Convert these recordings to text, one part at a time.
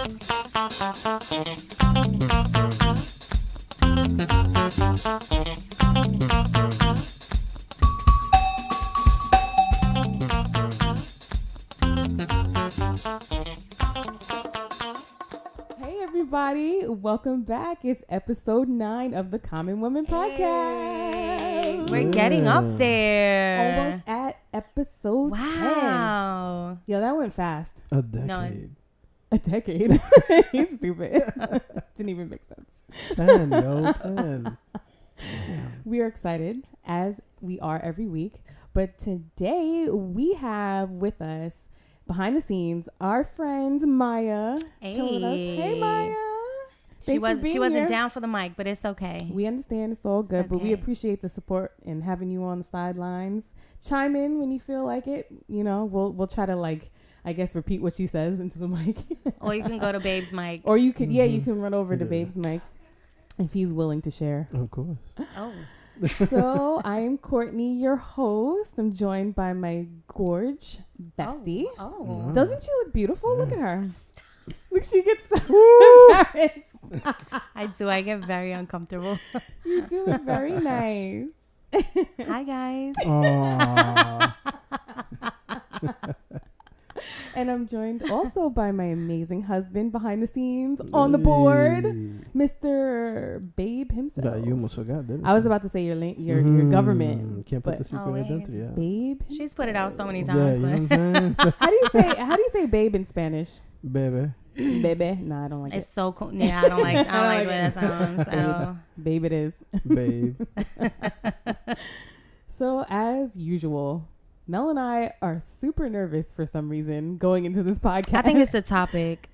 Everybody, welcome back. It's episode 9 of the Common Woman Podcast. We're getting up there. Almost at episode 10. Yo, that went fast. A decade. No, a decade. He's stupid. Didn't even make sense. 10, yo, 10. We are excited, as we are every week. But today, we have with us, behind the scenes, our friend Maya. Hey, hey Maya. She wasn't here. down for the mic, but it's okay. We understand, it's all good, but we appreciate the support and having you on the sidelines. Chime in when you feel like it. You know, we'll try to repeat what she says into the mic. Or you can go to Babe's mic. Or you could, you can run over to Babe's mic if he's willing to share. Of course. Oh. So I'm Courtney, your host. I'm joined by my gorge bestie. Oh. Doesn't she look beautiful? Look at her. Look, she gets so embarrassed. I do. I get very uncomfortable. You do look very nice. Hi, guys. And I'm joined also by my amazing husband behind the scenes on the board, Mr. Babe himself. Nah, you almost forgot, didn't you? I was about to say your government. Can't put the secret identity out. Babe. She's put it out so many Yeah, times. you know what I'm saying? How do you say babe in Spanish? Baby. Bebe? No, I don't like It's it. so cool. Yeah, I don't like the way that sounds at all. Babe it is. Babe. So as usual, Mel and I are super nervous for some reason going into this podcast. I think it's the topic.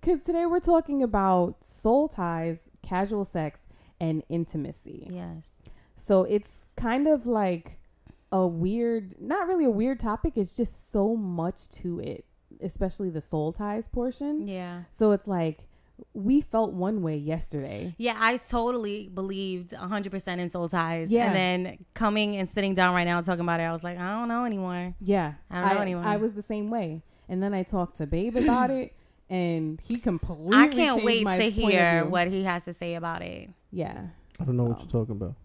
Because today we're talking about soul ties, casual sex, and intimacy. Yes. So it's kind of like not really a weird topic. It's just so much to it, especially the soul ties portion. Yeah. So it's like, we felt one way yesterday. Yeah, I totally believed 100% in soul ties. Yeah. And then coming and sitting down right now and talking about it, I was like, I don't know anymore. Yeah. I don't know anymore. I was the same way. And then I talked to Babe about it, and he completely I can't changed wait my to point of hear view. what he has to say about it. Yeah. I don't know what you're talking about.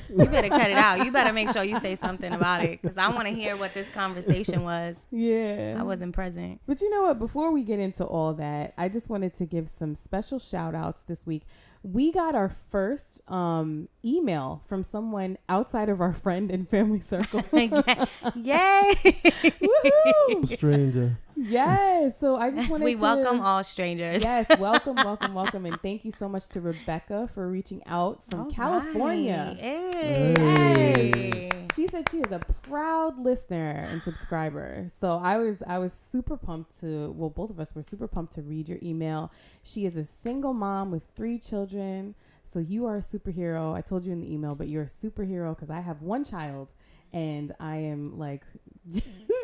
You better cut it out. You better make sure you say something about it, because I want to hear what this conversation was. Yeah. I wasn't present. But you know what? Before we get into all that, I just wanted to give some special shout outs this week. We got our first email from someone outside of our friend and family circle. Yay! Woohoo! Stranger. Yes. So I just wanted We welcome all strangers. Yes. Welcome. And thank you so much to Rebecca for reaching out from California. Right. Hey. Yes. She said she is a proud listener and subscriber. So I was super pumped both of us were super pumped to read your email. She is a single mom with 3 children. So you are a superhero. I told you in the email, but you're a superhero because I have 1 child and I am like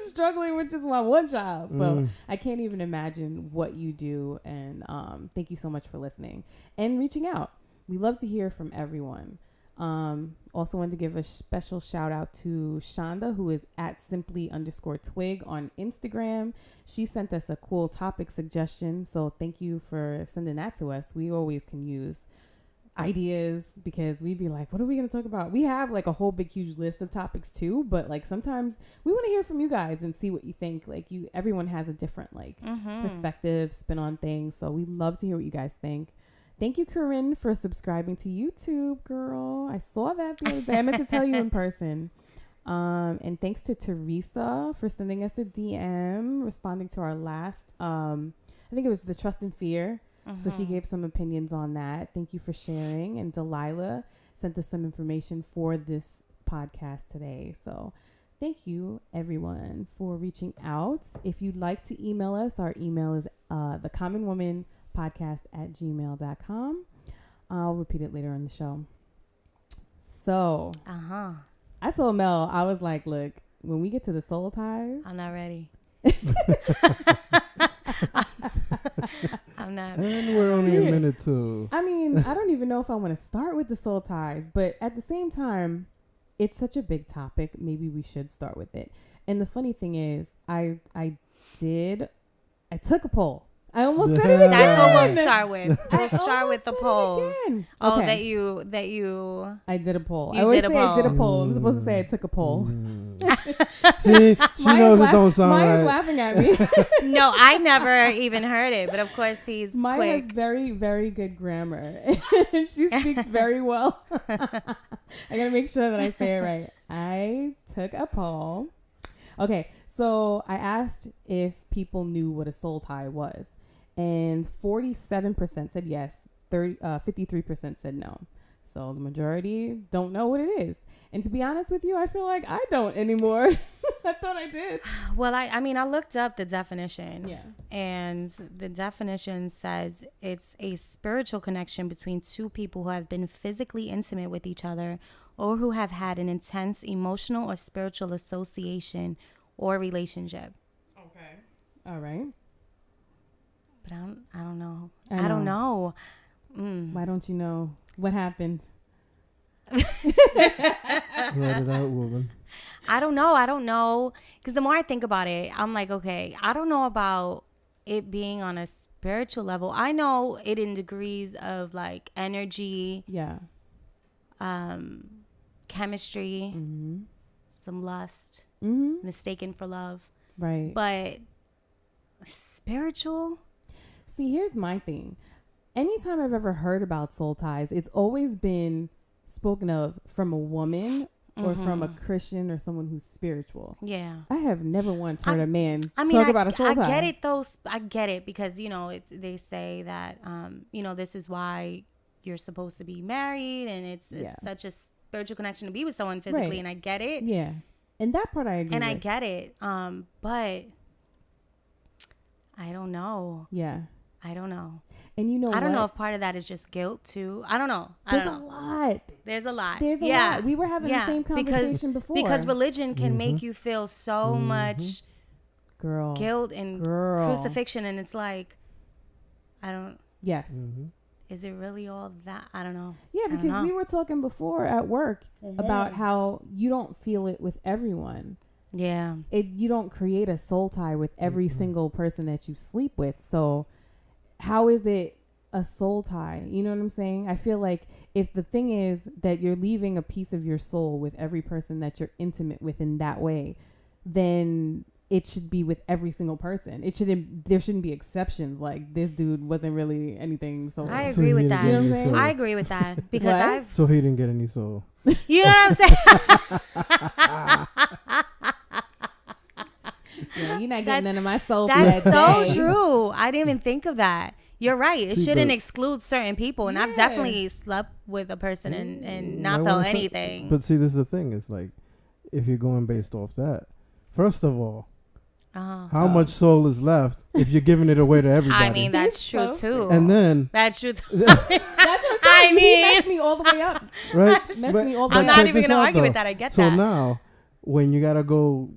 struggling with just my 1 child. So I can't even imagine what you do. And thank you so much for listening and reaching out. We love to hear from everyone. Also wanted to give a special shout out to Shonda, who is at simply_twig on Instagram. She sent us a cool topic suggestion. So thank you for sending that to us. We always can use ideas because we'd be like, what are we going to talk about? We have like a whole big, huge list of topics too. But like sometimes we want to hear from you guys and see what you think. Like everyone has a different perspective, spin on things. So we love to hear what you guys think. Thank you, Corinne, for subscribing to YouTube, girl. I saw that the other day. I meant to tell you in person. And thanks to Teresa for sending us a DM, responding to our last, I think it was the Trust and Fear. So she gave some opinions on that. Thank you for sharing. And Delilah sent us some information for this podcast today. So thank you, everyone, for reaching out. If you'd like to email us, our email is thecommonwomanpodcast@gmail.com. I'll repeat it later in the show. So I told Mel, I was like, look, when we get to the soul ties, I'm not ready. I'm not. And we're only a minute too. I mean, I don't even know if I want to start with the soul ties, but at the same time, it's such a big topic. Maybe we should start with it. And the funny thing is, I took a poll I almost said it again. That's what we'll start with. I We'll start with the almost said it polls. again. Oh, Okay. that you. I did a poll. You I always did a say I did a poll. poll. I'm supposed to say I took a poll. See, she knows it don't sound Maya's right. laughing at me. No, I never even heard it, but of course he's Maya quick. has very, very good grammar. She speaks very well. I gotta make sure that I say it right. I took a poll. Okay, so I asked if people knew what a soul tie was, and 47% said yes. 53% said no. So the majority don't know what it is. And to be honest with you, I feel like I don't anymore. I thought I did. Well, I mean, I looked up the definition. Yeah. And the definition says it's a spiritual connection between two people who have been physically intimate with each other or who have had an intense emotional or spiritual association or relationship. Okay. All right. But I don't know. I I don't know. know. Why don't you know what happened? Let it out, woman. I don't know. Because the more I think about it, I'm like, okay, I don't know about it being on a spiritual level. I know it in degrees of like energy, Yeah. chemistry, Mm-hmm. some lust, Mm-hmm. mistaken for love. Right. But spiritual? See, here's my thing. Anytime I've ever heard about soul ties, it's always been spoken of from a woman or from a Christian or someone who's spiritual. Yeah. I have never once heard a man I talk about a soul tie. I get it though. I get it because, you know, they say that, you know, this is why you're supposed to be married and it's such a spiritual connection to be with someone physically. Right. And I get it. Yeah. And that part I agree And with. I get it. But I don't know. Yeah. I don't know. And you know I don't know what? if part of that is just guilt too. I don't know. There's a lot. There's a lot. There's a lot. We were having the same conversation before. Because religion can make you feel so much Girl. guilt and Girl. crucifixion. And it's like, I don't, Yes. is it really all that? I don't know. Yeah, I don't because know. we were talking before at work about how you don't feel it with everyone. Yeah. You don't create a soul tie with every single person that you sleep with. So how is it a soul tie? You know what I'm saying? I feel like if the thing is that you're leaving a piece of your soul with every person that you're intimate with in that way, then it should be with every single person. There shouldn't be exceptions. Like this dude wasn't really anything. So I agree with that. You know what I'm saying? I agree with that because What? So he didn't get any soul. you know what I'm saying? Yeah, you're not getting none of my soul. That's for that so day. true. I didn't even think of that. You're right. It See, shouldn't but- exclude certain people. And I've Yeah. definitely slept with a person and not I felt wanna say- anything. But see, this is the thing. It's like, if you're going based off that, first of all, how much soul is left if you're giving it away to everybody? I mean, that's He's true so too. and then, That's true too. That's what I he mean- messed me all the way up. right? Messed But- me all the but I'm way not check up. even this gonna out, argue with though. that. I get So that. now, when you gotta go,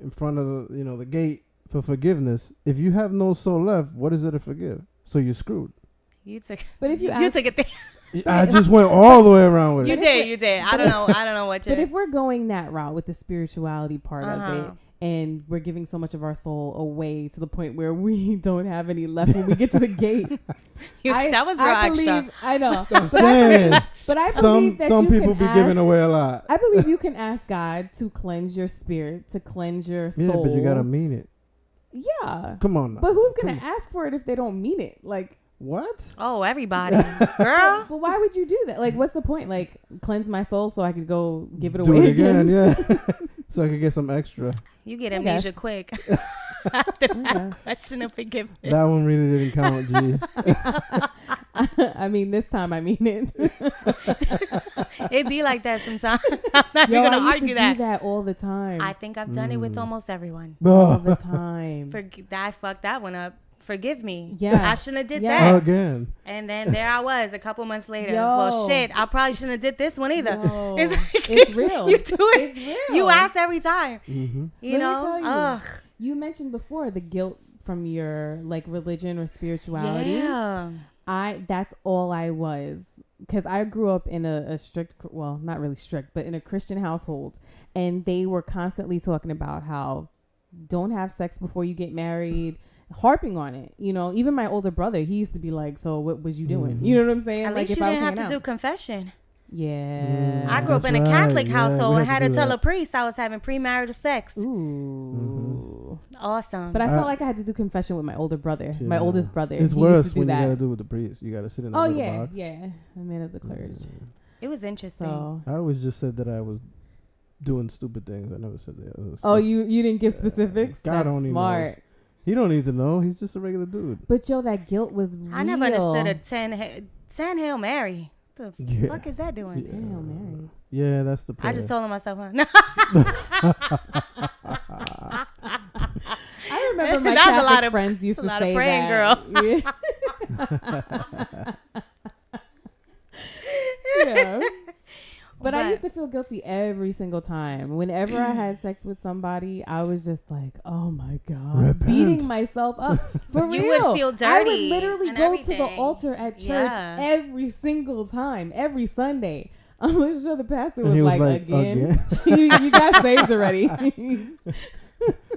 in front of the gate for forgiveness, if you have no soul left, what is it to forgive? So you're screwed. You took. But if you You ask, took a thing. I just went all the way around with You it. did. You did. I don't know. I don't know what you. but if we're going that route with the spirituality part of it, Uh-huh. and we're giving so much of our soul away to the point where we don't have any left when we get to the gate, that was real extra. I know. I'm saying, But I believe some that some you people can be giving ask, away a lot. I believe you can ask God to cleanse your spirit, to cleanse your Yeah, soul. but you gotta mean it. Yeah. Come on now. But who's gonna Come- ask for it if they don't mean it? Like, What? Oh, everybody, girl. but why would you do that? Like, what's the point? Like, cleanse my soul so I could go give it Do away it again, again. yeah. So I could get some extra. You get I amnesia guess. quick. After that Okay. question of forgiveness. That one really didn't count, G. I mean, this time I mean it. It be like that sometimes. I'm not Yo, even I gonna used argue to that. do that all the time. I think I've done it with almost everyone. all Oh, the time. I fucked that one up. Forgive me. Yeah. I shouldn't have did Yeah. that. again. And then there I was a couple months later. Yo. Well, shit, I probably shouldn't have did this one either. Yo, It's like, it's real. You do it. It's real. You ask every time. Mm-hmm. You Let me know? tell you. Ugh. You mentioned before the guilt from your like religion or spirituality. Yeah. That's all I was, because I grew up in a strict, well, not really strict, but in a Christian household, and they were constantly talking about how don't have sex before you get married, harping on it. You know, even my older brother, he used to be like, so what was you doing? Mm-hmm. You know what I'm saying? At Like least you I didn't was have to hanging do out. confession. Yeah. I grew up in a That's Catholic right. household. we I had to tell do a priest I was having premarital sex. Ooh. Awesome. But I felt like I had to do confession with my older brother, my Yeah. oldest brother. It's He worse used to do when that. you gotta do it with the priest. You gotta sit in that Oh little yeah, box. yeah. A man of the clergy. It was interesting. So. I always just said that I was doing stupid things. I never said that. Oh, you didn't give specifics? God That's only smart. knows. He don't need to know. He's just a regular dude. But yo, that guilt was real. I never understood a 10 Hail Mary. The Yeah. fuck is that doing? Yeah. 10 Hail Marys. Yeah, that's the prayer. I just told him myself, huh? No. I remember my That's a lot Catholic of- friends used that's to a lot of say praying, that. Yeah. But I used to feel guilty every single time. Whenever I had sex with somebody, I was just like, oh my God. Repent. Beating myself up. For You real. would feel I would dirty literally and go to the everything. altar at church Yeah. every single time, every Sunday. I'm sure the pastor And was he like, again? you got saved already.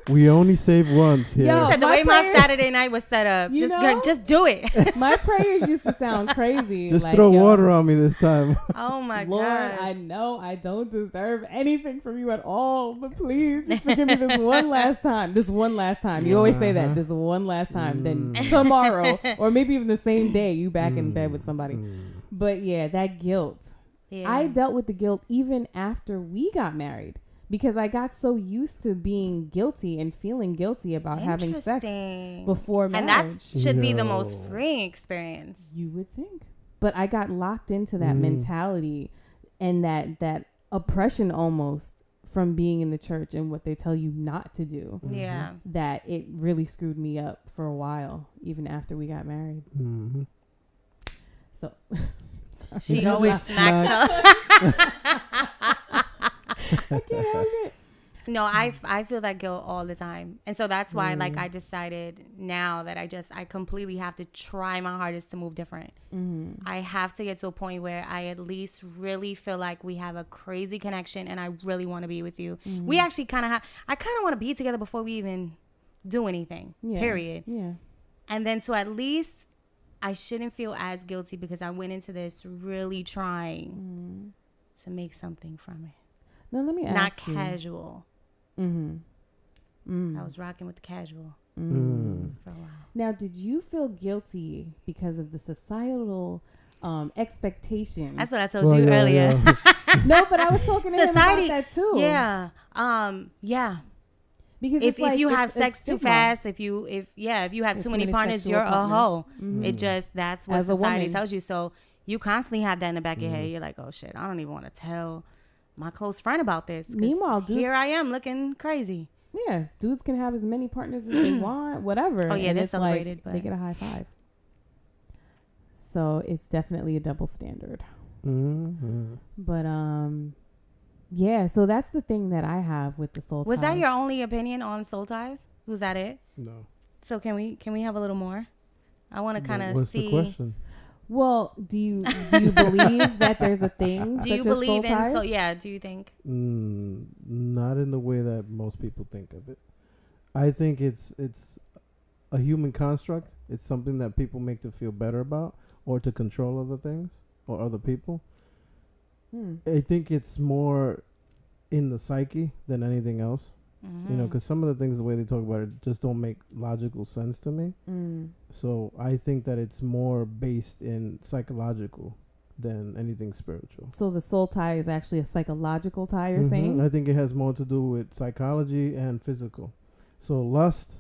We only save once here. Yo, Said the my way my prayers- Saturday night was set up, You know? just do it. My prayers used to sound crazy. Just like, throw yo, water on me this time. Oh my Lord, gosh. I know I don't deserve anything from you at all, but please just forgive me this one last time. This one last time. You always say that. This one last time. Then tomorrow, or maybe even the same day, you back in bed with somebody. But yeah, that guilt. Yeah. I dealt with the guilt even after we got married because I got so used to being guilty and feeling guilty about having sex Interesting. before marriage. And that should be the most Yo. freeing experience. You would think. But I got locked into that mentality and that oppression almost from being in the church and what they tell you not to do. Yeah. That it really screwed me up for a while, even after we got married. Mm-hmm. So She always smacks up. I can't help it. No, I feel that guilt all the time. And so that's why like I decided now that I completely have to try my hardest to move different. I have to get to a point where I at least really feel like we have a crazy connection and I really want to be with you. We actually kind of I kind of want to be together before we even do anything. Yeah. Period. Yeah. And then so at least I shouldn't feel as guilty because I went into this really trying to make something from it. Now let me Not ask you. casual. Mm-hmm. I was rocking with the casual for a while. Now, did you feel guilty because of the societal expectations? That's what I told you earlier. No, but I was talking to him Society- about that too. Yeah. Yeah. Because If it's like, you it's have a sex too stigma. fast, if you have too many partners, sexual you're a hoe. partners. It just that's what As a society woman. tells you. So you constantly have that in the back of your head. You're like, oh shit, I don't even want to tell my close friend about this. 'Cause Meanwhile, dudes, here I am looking crazy. yeah, dudes can have as many partners as they want, whatever. Oh, yeah, and they're it's like, celebrated, but- they get a high five. So it's definitely a double standard. Mm-hmm. But yeah. So that's the thing that I have with the soul. Was that ties. your only opinion on soul ties? Was that it? No. So can we have a little more? I want to kind of What's see. the question? Well, do you believe that there's a thing Do such you as soul believe in ties? so? Yeah. Do you think? Not in the way that most people think of it. I think it's a human construct. It's something that people make to feel better about or to control other things or other people. I think it's more in the psyche than anything else. You know, because some of the things, the way they talk about it, just don't make logical sense to me. So I think that it's more based in psychological than anything spiritual. So the soul tie is actually a psychological tie, you're saying? I think it has more to do with psychology and physical. So lust,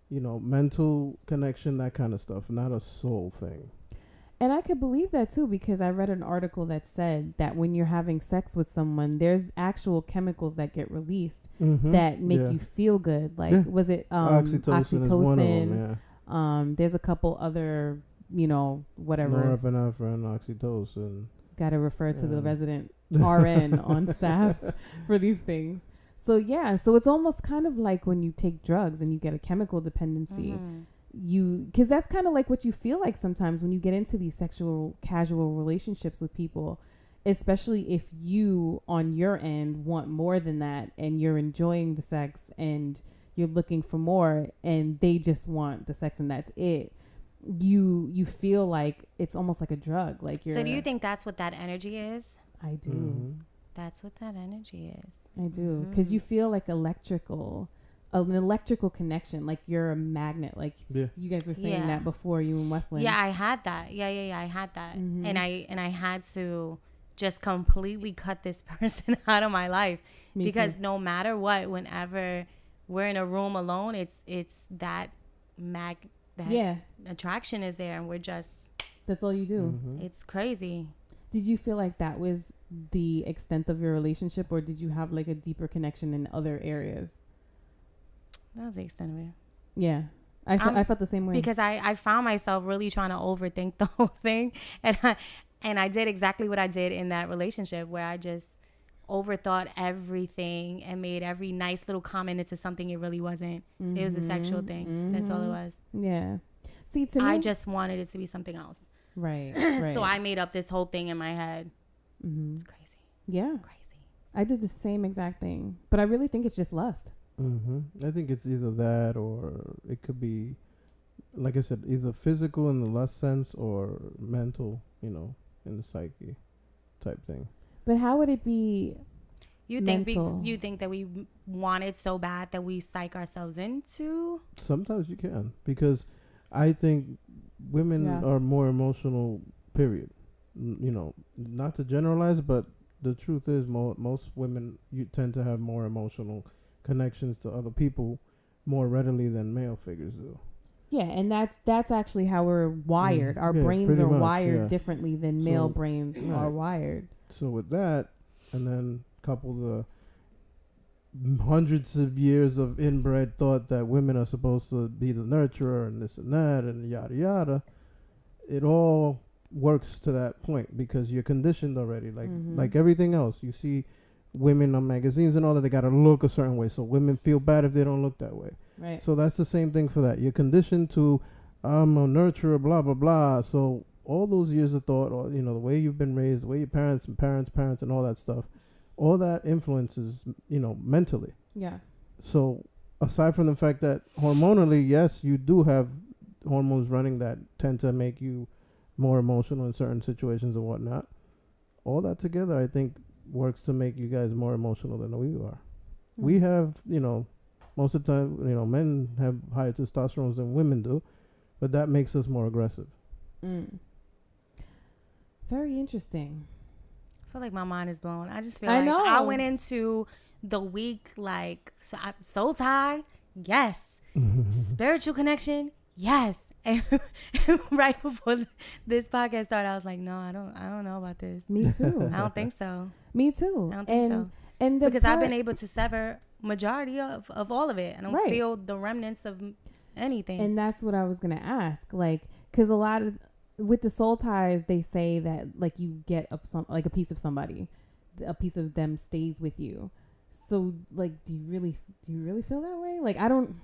you know, mental connection, that kind of stuff, not a soul thing. And I could believe that too, because I read an article that said that when you're having sex with someone, there's actual chemicals that get released that make you feel good. Like, was it oxytocin is one of them, There's a couple other, you know, whatever. Norepinephrine, oxytocin. Got to refer to the resident RN on staff for these things. So, yeah. So it's almost kind of like when you take drugs and you get a chemical dependency. Because that's kind of like what you feel like sometimes when you get into these sexual casual relationships with people, especially if you on your end want more than that and you're enjoying the sex and you're looking for more and they just want the sex and that's it, you feel like it's almost like a drug. Like you're. So do you think that's what that energy is? I do. Mm-hmm. That's what that energy is. I do. Because you feel like an electrical connection, like you're a magnet. Like you guys were saying that before, you and Westland. Yeah, I had that. Yeah, I had that. Mm-hmm. And I had to just completely cut this person out of my life. Me because too. no matter what, whenever we're in a room alone, it's that attraction is there, and we're just, that's all you do. Mm-hmm. it's crazy. Did you feel like that was the extent of your relationship, or did you have like a deeper connection in other areas? That was the extent of it. Yeah. I felt the same way. Because I found myself really trying to overthink the whole thing. And I did exactly what I did in that relationship, where I just overthought everything and made every nice little comment into something it really wasn't. It was a sexual thing. That's all it was. Yeah. See, to me, I just wanted it to be something else. Right. So I made up this whole thing in my head. It's crazy. Yeah. Crazy. I did the same exact thing. But I really think it's just lust. I think it's either that, or it could be, like I said, either physical in the lust sense or mental, in the psyche type thing. But how would it be You mental? think that we want it so bad that we psych ourselves into? Sometimes you can, because I think women are more emotional, period. Not to generalize, but the truth is most women, you tend to have more emotional connections to other people more readily than male figures do. Yeah, and that's actually how we're wired. Our brains are wired differently than male brains are wired. So with that, and then couple the hundreds of years of inbred thought that women are supposed to be the nurturer and this and that and yada yada, it all works to that point because you're conditioned already. Like everything else, you see women on magazines and all that, they gotta look a certain way, so women feel bad if they don't look that way. Right. So that's the same thing for that. You're conditioned to, I'm a nurturer, blah blah blah. So all those years of thought, or the way you've been raised, the way your parents and all that stuff, all that influences mentally. Yeah. So aside from the fact that hormonally, yes, you do have hormones running that tend to make you more emotional in certain situations and whatnot, all that together I think works to make you guys more emotional than we are. We have, most of the time, men have higher testosterone than women do, but that makes us more aggressive. Very interesting. I feel like my mind is blown. I just feel I like know. I went into the week like soul tie, yes. Spiritual connection, yes. And right before this podcast started, I was like, no, I don't know about this. Me too. I don't think so. Me too. I don't think so. And because I've been able to sever majority of all of it. I don't Right. feel the remnants of anything. And that's what I was going to ask. Like, because a lot of, with the soul ties, they say that like you get a piece of somebody, a piece of them stays with you. So like, do you really feel that way? Like, I don't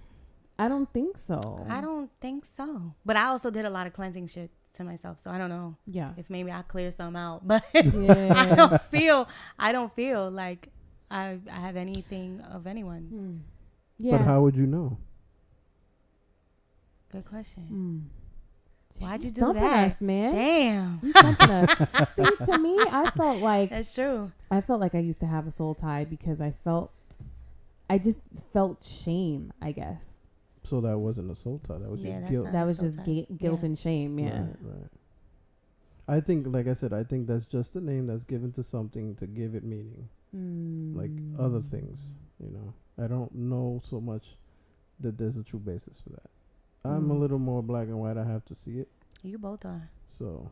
think so. I don't think so. But I also did a lot of cleansing shit to myself, so I don't know. Yeah. If maybe I clear some out, but Yeah. I don't feel like I have anything of anyone. Yeah. But how would you know? Good question. Why'd you do stumping that, us, man? Damn. You stumping us. See, to me, I felt like That's true. I used to have a soul tie because I just felt shame, I guess. So that wasn't a soul tie. That was your guilt. That was soul just tie. guilt and shame. Yeah. Right. I think, like I said, that's just a name that's given to something to give it meaning. Like other things, I don't know so much that there's a true basis for that. I'm a little more black and white. I have to see it. You both are. So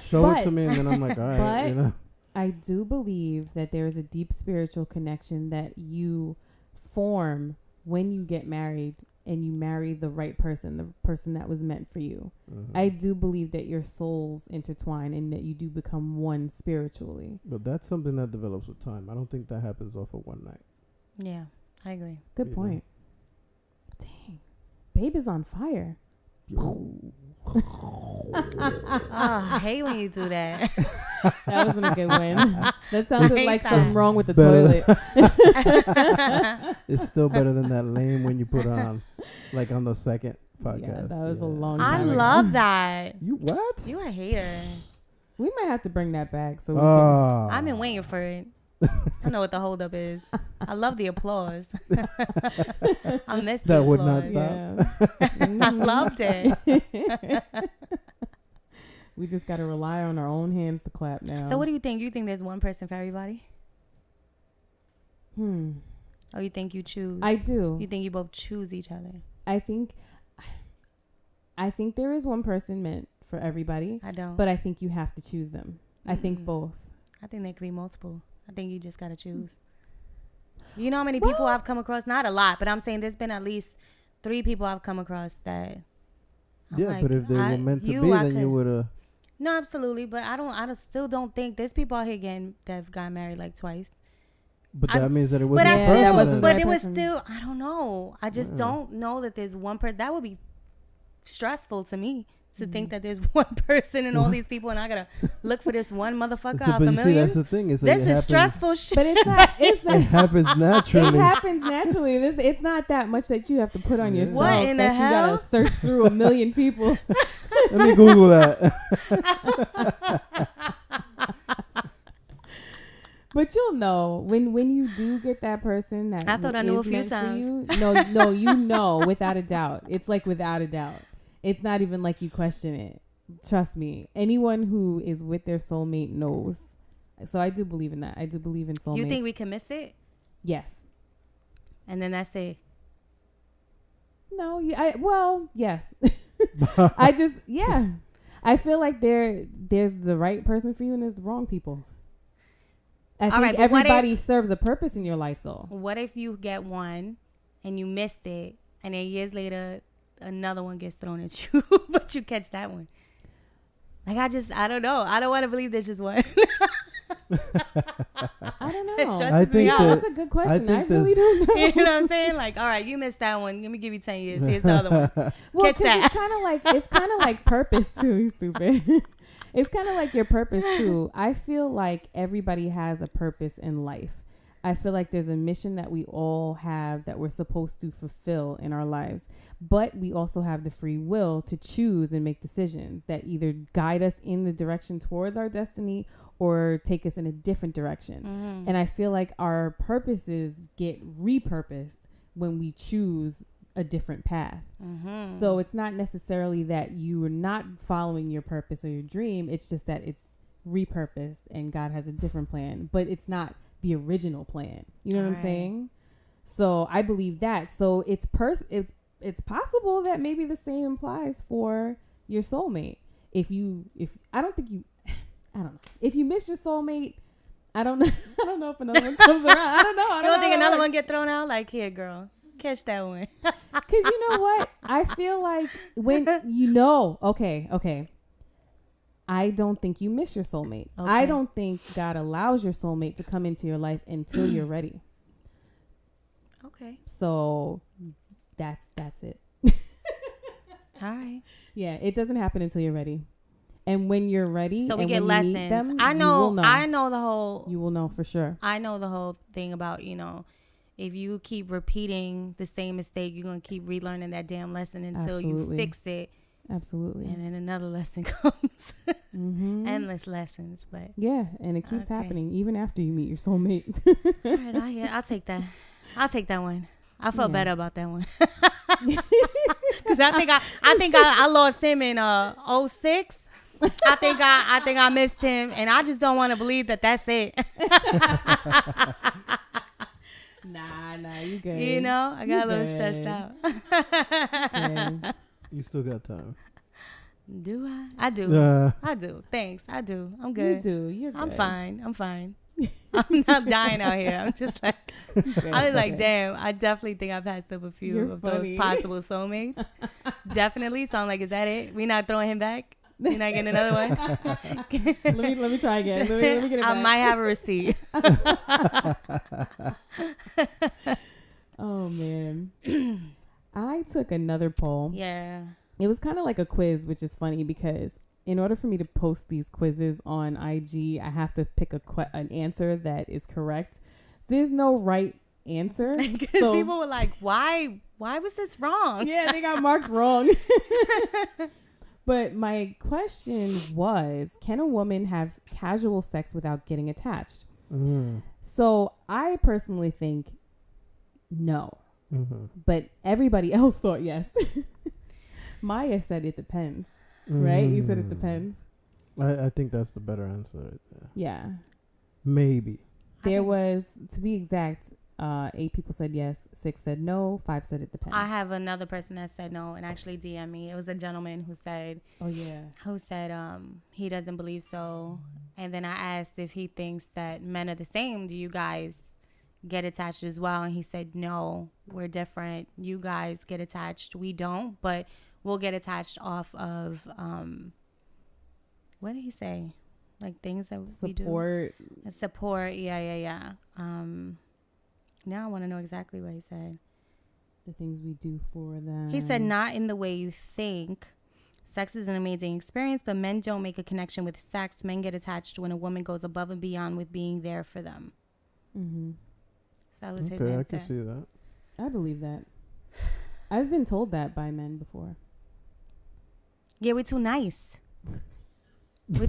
show it to me, and then I'm like, all right. But I do believe that there is a deep spiritual connection that you form when you get married and you marry the right person, the person that was meant for you. I do believe that your souls intertwine and that you do become one spiritually. But that's something that develops with time. I don't think that happens off of one night. Yeah, I agree. Good point. Dang. Babe is on fire. Oh, I hate when you do that. That wasn't a good one. That sounded like that. something wrong with the Better. toilet. It's still better than that lame one you put on, like on the second podcast. Yeah, that was a long I time ago. love that. You what? You a hater. We might have to bring that back. So we Oh. I've been waiting for it. I know what the holdup is. I love the applause. I miss the That would applause. not stop. Yeah. I loved it. We just got to rely on our own hands to clap now. So what do you think? You think there's one person for everybody? Or you think you choose? I do. You think you both choose each other? I think there is one person meant for everybody, I don't. but I think you have to choose them. I think both. I think there could be multiple. I think you just got to choose. You know how many people I've come across? Not a lot, but I'm saying there's been at least 3 people I've come across that. I'm Yeah, like, but if they were meant to be, then you would have. No, absolutely. But I still don't think there's people out here that have got married like twice. But that means that it But wasn't I the still, person. but the it was person. still, I don't know. I just don't know that there's one person. That would be stressful to me to think that there's one person and all these people, and I gotta look for this one motherfucker out but the you see, millions. that's the thing. Is This it is happens, stressful shit. But it's not. It's It not. happens naturally. It happens naturally. It's not that much that you have to put on Yeah. yourself. What in the that you hell? gotta search through a million people. Let me Google that. But you'll know when you do get that person that I thought I knew a is few meant for times. you. No, you know without a doubt. It's like without a doubt. It's not even like you question it. Trust me. Anyone who is with their soulmate knows. So I do believe in that. I do believe in soulmates. You think we can miss it? Yes. And then that's it. No. Yes. I feel like there's the right person for you and there's the wrong people. I think right, but what everybody serves a purpose in your life, though. What if you get one and you missed it, and then years later another one gets thrown at you, but you catch that one? Like I don't know. I don't want to believe there's just one. I don't It know. stresses I me think out. that- That's a good question. I I think really don't know. You know what I'm saying? Like, all right, you missed that one. Let me give you 10 years. Here's the other one. Well, Catch that. It's kind of like purpose too. You stupid. It's kind of like your purpose too. I feel like everybody has a purpose in life. I feel like there's a mission that we all have that we're supposed to fulfill in our lives. But we also have the free will to choose and make decisions that either guide us in the direction towards our destiny or take us in a different direction. And I feel like our purposes get repurposed when we choose a different path. So it's not necessarily that you are not following your purpose or your dream. It's just that it's repurposed and God has a different plan, but it's not the original plan. You know what I'm saying? So I believe that. So it's possible that maybe the same applies for your soulmate. If I don't know. If you miss your soulmate, I don't know if another one comes around. I don't know. You don't think another one get thrown out? Like, here, girl, catch that one. Because you know what? I feel like when okay. I don't think you miss your soulmate. Okay. I don't think God allows your soulmate to come into your life until you're ready. Okay. So that's it. All right. Yeah, it doesn't happen until you're ready. And when you're ready, So we and get when you meet lessons. them, I you know. will know. I know the whole. You will know for sure. I know the whole thing about, if you keep repeating the same mistake, you're going to keep relearning that damn lesson until Absolutely. you fix it. Absolutely. And then another lesson comes. Mm-hmm. Endless lessons. But Yeah, and it keeps happening even after you meet your soulmate. all right, I'll take that. I'll take that one. I felt better about that one. Because I think I lost him in 06. I think I missed him, and I just don't want to believe that that's it. Nah, you good. You know, I got a little stressed good. out. Yeah. You still got time. Do I? I do. I do. Thanks. I do. I'm good. You do. You're good. I'm fine. I'm not dying out here. I'm just like, I was like, damn, I definitely think I passed up a few You're of funny. those possible soulmates. Definitely. So I'm like, is that it? We not throwing him back? We not getting another one? let me try again. Let me get it I back. might have a receipt. Oh man. I took another poll. Yeah. It was kind of like a quiz, which is funny because in order for me to post these quizzes on IG, I have to pick an answer that is correct. So there's no right answer. Because So people were like, why was this wrong? yeah, they got marked wrong. But my question was, can a woman have casual sex without getting attached? So I personally think no. But everybody else thought yes. Maya said it depends. Right? You said it depends. I think that's the better answer right there. Yeah. Maybe. There was, to be exact, 8 people said yes, 6 said no, 5 said it depends. I have another person that said no and actually DM me. It was a gentleman who said, he doesn't believe so. And then I asked if he thinks that men are the same. Do you guys get attached as well? And he said, no, we're different. You guys get attached. We don't, but we'll get attached off of, what did he say? Like things that we do. Support. Yeah. Now I want to know exactly what he said. The things we do for them. He said, not in the way you think. Sex is an amazing experience, but men don't make a connection with sex. Men get attached when a woman goes above and beyond with being there for them. So that was his answer. I can see that. I believe that. I've been told that by men before. Yeah, we're too nice. We're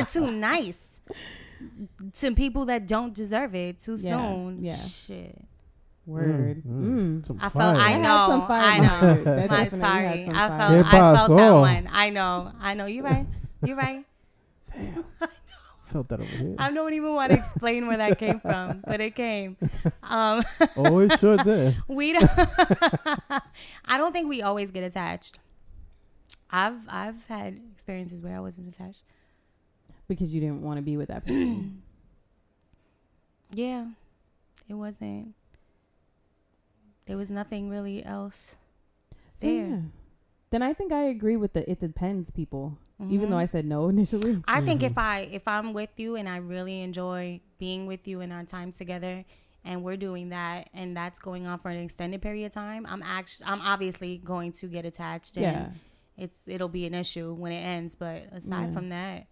too nice to people that don't deserve it too soon. Yeah. Shit. Word. I felt. I know. I know. I'm sorry. I felt that one. I know. You're right. Damn. Felt that over here. I don't even want to explain where that came from, but it came. It sure did. We don't. I don't think we always get attached. I've had experiences where I wasn't attached because you didn't want to be with that person. Yeah, it wasn't. There was nothing really else So, there. yeah. Then I think I agree with the it depends people. Even though I said no initially. I think if I'm with you and I really enjoy being with you in our time together and we're doing that and that's going on for an extended period of time, I'm obviously going to get attached and it'll be an issue when it ends. But aside from that,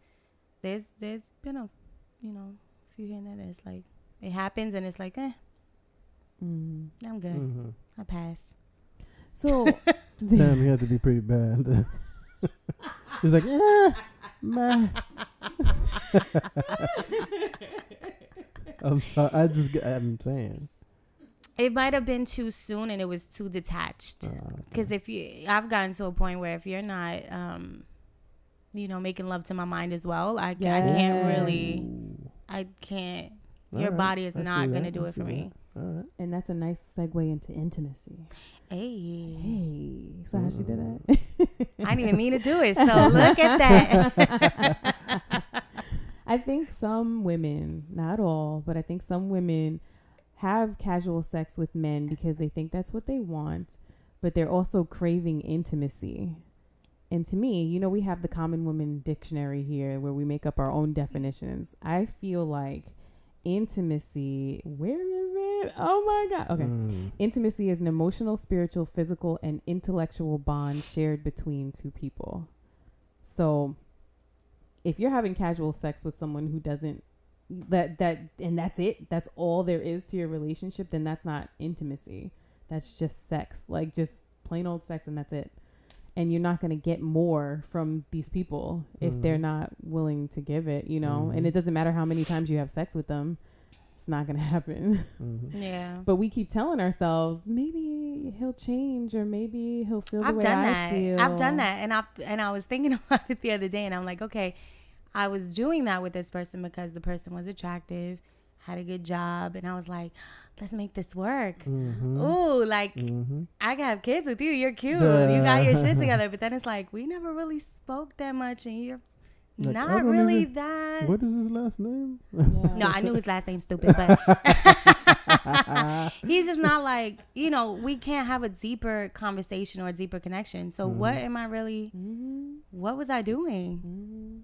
there's been a few here and there that's like it happens and it's like I'm good. I pass. So damn, he had to be pretty bad. He's like, man. I'm sorry. I'm saying. It might have been too soon and it was too detached. Because I've gotten to a point where if you're not, making love to my mind as well, I can't really, your body is not going to do it for me. Right. And that's a nice segue into intimacy. Hey. So how she did that? I didn't even mean to do it. So look at that. I think some women, not all, but I think some women have casual sex with men because they think that's what they want, but they're also craving intimacy. And to me, we have the Common Woman Dictionary here where we make up our own definitions. I feel like intimacy, where is it? Oh my God. Okay. Intimacy is an emotional, spiritual, physical, and intellectual bond shared between two people. So if you're having casual sex with someone who doesn't, and that's it, that's all there is to your relationship, then that's not intimacy. That's just sex, like just plain old sex, and that's it. And you're not going to get more from these people if they're not willing to give it, and it doesn't matter how many times you have sex with them. It's not going to happen. Yeah. But we keep telling ourselves, maybe he'll change or maybe he'll feel the way I feel. I've done that. And I was thinking about it the other day and I'm like, okay, I was doing that with this person because the person was attractive, had a good job. And I was like, let's make this work. Ooh, like I can have kids with you. You're cute. You got your shit together. But then it's like, we never really spoke that much and you're like, not really that. What is his last name? No, I knew his last name stupid, but he's just not like, we can't have a deeper conversation or a deeper connection. So what am I really, what was I doing?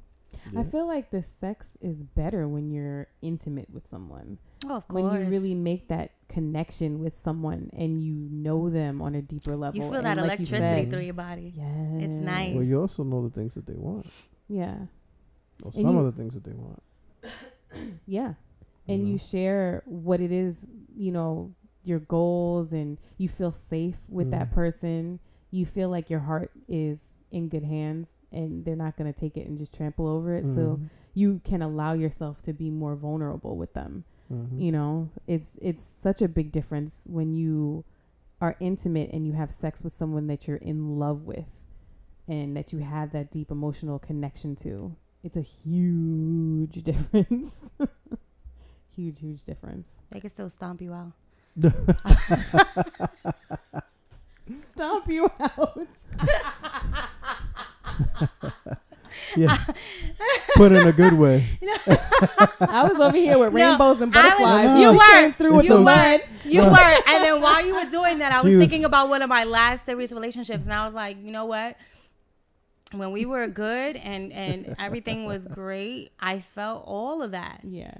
I feel like the sex is better when you're intimate with someone. Oh, of course. When you really make that connection with someone and you know them on a deeper level. You feel and that like electricity through your body. Yeah. It's nice. Well, you also know the things that they want. Yeah. Or And some of the things that they want. Yeah. And you share what it is, you know, your goals, and you feel safe with that person. You feel like your heart is in good hands and they're not going to take it and just trample over it. So you can allow yourself to be more vulnerable with them. You know, it's such a big difference when you are intimate and you have sex with someone that you're in love with and that you have that deep emotional connection to. It's a huge difference. Huge difference. They can still stomp you out. Stomp you out. Yeah. Put in a good way. I was over here with rainbows and butterflies. You came through with the mud. You were. And then while you were doing that, I was thinking about one of my last serious relationships. And I was like, you know what? When we were good and everything was great, I felt all of that. Yeah.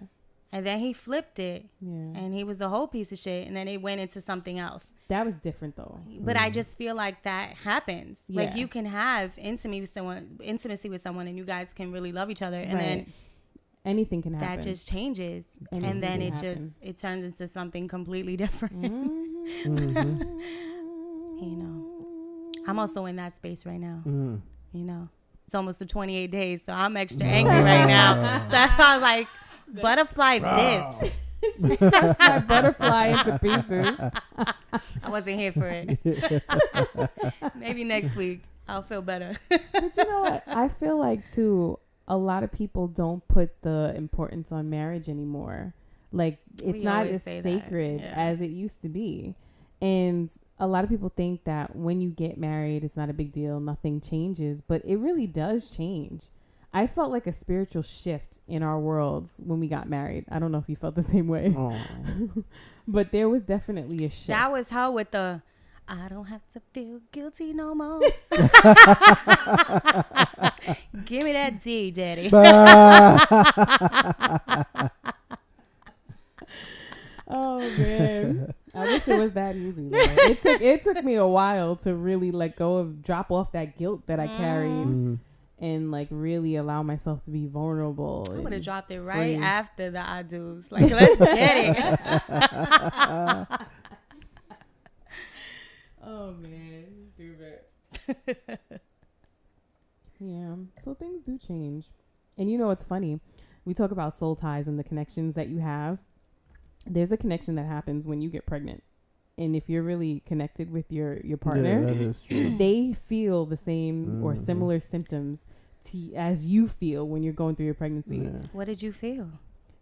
And then he flipped it. Yeah. And he was the whole piece of shit. And then it went into something else. That was different though. But I just feel like that happens. Yeah. Like you can have intimacy with someone and you guys can really love each other. And then anything can happen. that just changes. Anything and then it turns into something completely different. You know. I'm also in that space right now. You know. It's almost the 28 days, so I'm extra angry right now. So that's why I was like, butterfly this. She crushed my butterfly into pieces. I wasn't here for it. Maybe next week I'll feel better. But you know what? I feel like too, a lot of people don't put the importance on marriage anymore. Like it's not as sacred as it used to be. And a lot of people think that when you get married, it's not a big deal. Nothing changes, but it really does change. I felt like a spiritual shift in our worlds when we got married. I don't know if you felt the same way, but there was definitely a shift. That was her with the, I don't have to feel guilty no more. Give me that D, daddy. Oh man, I wish it was that easy. Though. It took me a while to really drop off that guilt that I carried. And like really allow myself to be vulnerable. I would have dropped it right after the I do's. Like, let's get it. Oh man, stupid. Yeah, so things do change. And you know what's funny? We talk about soul ties and the connections that you have. There's a connection that happens when you get pregnant. And if you're really connected with your partner, that is true. They feel the same or similar symptoms as you feel when you're going through your pregnancy. Yeah. What did you feel?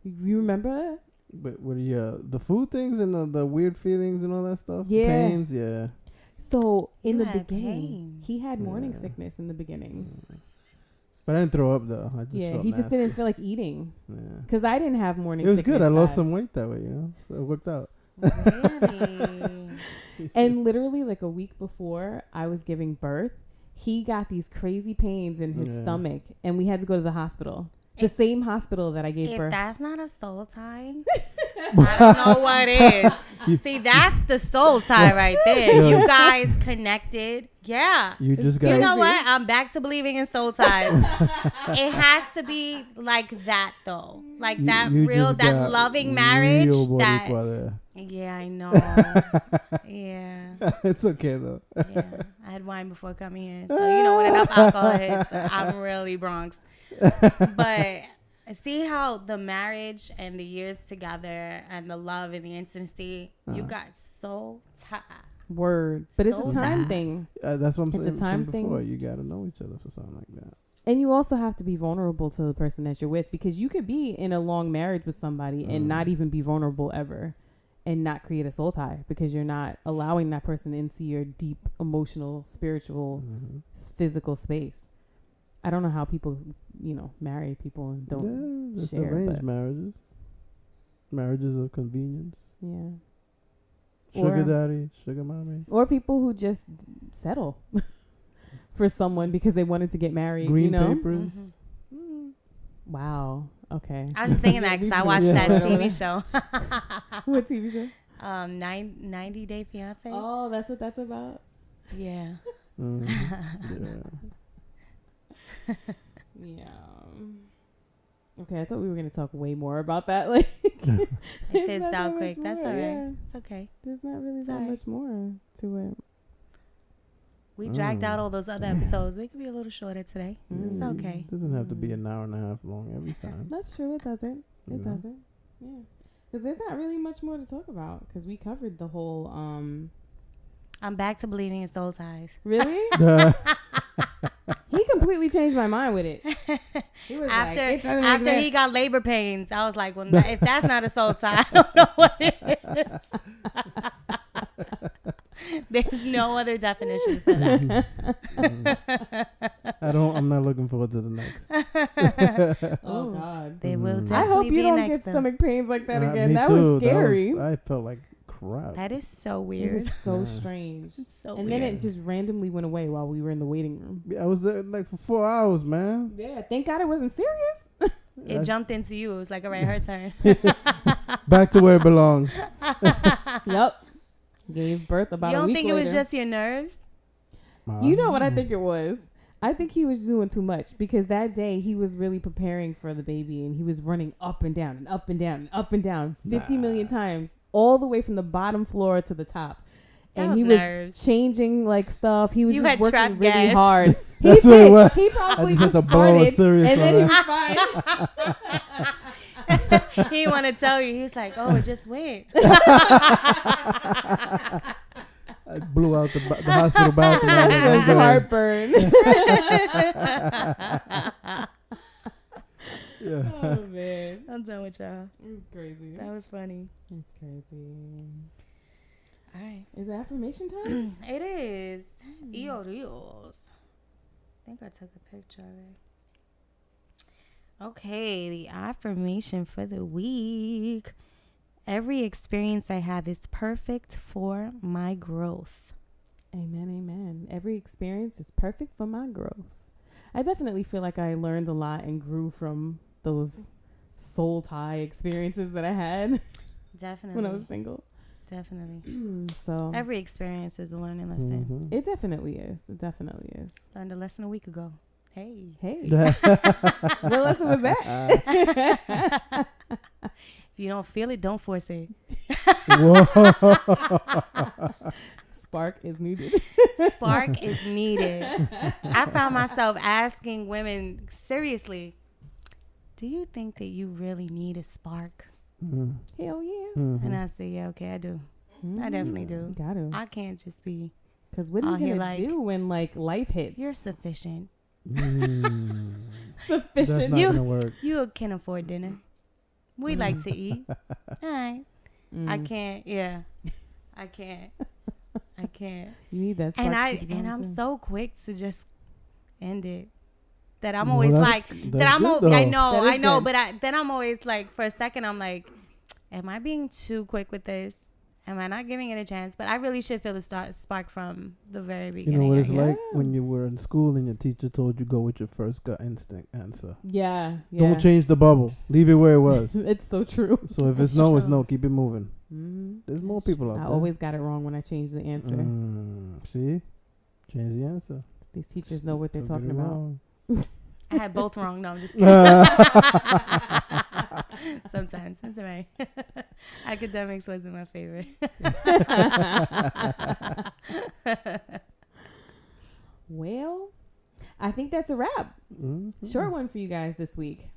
You remember? But what the food things and the weird feelings and all that stuff? Yeah. The pains, yeah. So in You the had beginning, pain. he had morning sickness in the beginning. But I didn't throw up though. I just felt he just nasty. didn't feel like eating. Yeah. Because I didn't have morning It was sickness. good. I lost bad. some weight that way, you know? So it worked out. Really? And literally like a week before I was giving birth, he got these crazy pains in his stomach and we had to go to the hospital. The same hospital that I gave birth. If that's not a soul tie, I don't know what is. See, that's the soul tie right there. You guys connected. Yeah. You just got You know what? I'm back to believing in soul ties. It has to be like that though. Like that real, that loving marriage. Yeah, I know. Yeah. It's okay though. Yeah. I had wine before coming here. So, you know, when enough alcohol hits, I'm really Bronx. But see how the marriage and the years together and the love and the intimacy, you got so tied. Word. But it's a So time bad. thing. That's what I'm saying. It's a time before. thing. You got to know each other for something like that. And you also have to be vulnerable to the person that you're with, because you could be in a long marriage with somebody and not even be vulnerable ever and not create a soul tie because you're not allowing that person into your deep emotional, spiritual, physical space. I don't know how people, marry people and don't share. Arranged marriages. Marriages of convenience. Yeah. Sugar daddy, sugar mommy. Or people who just settle for someone because they wanted to get married. Green papers. Wow. Okay. I was just thinking that because I watched that TV show. What TV show? 90 Day Fiance. Oh, that's what that's about? Yeah. Yeah. Okay, I thought we were going to talk way more about that. Like, It fits not out that quick. much That's more, all right. yeah. It's okay. There's not really that alright. much more to it. We dragged out all those other episodes. We could be a little shorter today. It's okay. It doesn't have to be an hour and a half long every time. That's true. It doesn't. You It know? doesn't. Yeah. Because there's not really much more to talk about. Because we covered the whole. I'm back to believing in soul ties. Really? He completely changed my mind with it. He was like, it doesn't After exist. he got labor pains, I was like, well, if that's not a soul tie, I don't know what it is. There's no other definition for that. I'm not looking forward to the next. Oh God. They will I definitely hope you be don't next get then. stomach pains like that again. Me That too. was scary. I felt like crap. That is so It weird. was so Yeah. strange. So And weird. then it just randomly went away while we were in the waiting room. I was there like for 4 hours, man. Yeah, thank God it wasn't serious. It jumped into you. It was like, all right, her turn. Back to where it belongs. Yep. Gave birth about You a don't week think it later. was just your nerves? You know what I think it was? I think he was doing too much because that day he was really preparing for the baby and he was running up and down and up and down and up and down 50 million times all the way from the bottom floor to the top. That And was he was nerves. changing like stuff. He was You just had working trap really gas. hard. He That's what it did. was. He probably I just had just to blow a started serious and then he one. was fine. He didn't want to tell you. He's like, oh, it just went. I blew out the hospital bathroom. That was the heartburn. Yeah. Oh man, I'm done with y'all. it was crazy. That was funny. It's crazy. All right. Is it affirmation time? It is. Dios. I think I took a picture of it. Okay, the affirmation for the week. Every experience I have is perfect for my growth. Amen, amen. Every experience is perfect for my growth. I definitely feel like I learned a lot and grew from those soul tie experiences that I had Definitely. when I was single. Definitely. So Every experience is a learning lesson. Mhm. it definitely is. It definitely is. Learned a lesson a week ago. Hey. Hey, what lesson was that? If you don't feel it, don't force it. Whoa. Spark is needed. Spark is needed. I found myself asking women, seriously, do you think that you really need a spark? Mhm. Hell yeah. Mhm. And I say, yeah, okay, I do. I definitely do. Got to. I can't just be, Because what are out you here going to like, do when like life hits? you're sufficient. Mm. That's Sufficient. not You- gonna work. You can afford dinner. We like to eat. All right. I Mm. can't. Yeah. I can't. I can't. You need that spark. And to keep you going, I'm too. so quick to just end it. That I'm Well, always that's- like, that's that I'm. good, I though. know, That is I know, good. but then I'm always like, for a second, I'm like, am I being too quick with this? Am I not giving it a chance? But I really should feel the spark from the very You beginning. know what I it's guess. like when you were in school and your teacher told you go with your first gut instinct answer. Yeah. Don't change the bubble. Leave it where it was. It's so true. So if That's it's no, it's true. no. Keep it moving. Mm. There's more people out I there. always got it wrong when I changed the answer. See? Change the answer. These teachers know what they're Don't get talking it about. wrong. I had both wrong. No, I'm just kidding. Sometimes. That's all right. Academics wasn't my favorite. Well, I think that's a wrap. Mhm. Short one for you guys this week,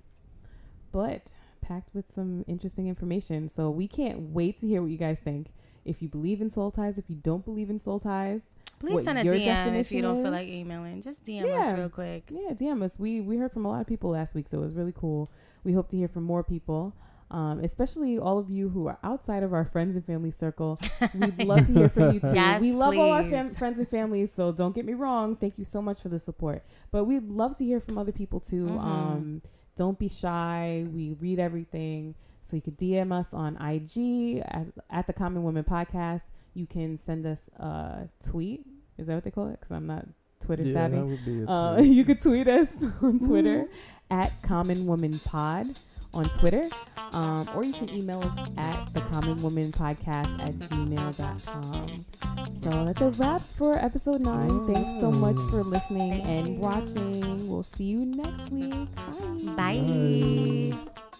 but packed with some interesting information. So we can't wait to hear what you guys think. If you believe in soul ties, if you don't believe in soul ties, Please what send a your DM if definition you don't feel is. like emailing. Just DM us Yeah. real quick. yeah, DM us. We heard from a lot of people last week, so it was really cool. We hope to hear from more people, especially all of you who are outside of our friends and family circle. We'd love to hear from you too. Yes, we love all our please. friends and families, so don't get me wrong. Thank you so much for the support. But we'd love to hear from other people too. Mhm. Don't be shy. We read everything. So you could DM us on IG at the Common Women Podcast. You can send us a tweet. Is that what they call it? Because I'm not Twitter Yeah, savvy. that would be it. You could tweet us on Twitter at Common Woman Pod, on Twitter, or you can email us at thecommonwomanpodcast@gmail.com. So that's a wrap for episode 9. Thanks so much for listening and watching. We'll see you next week. Bye. Bye.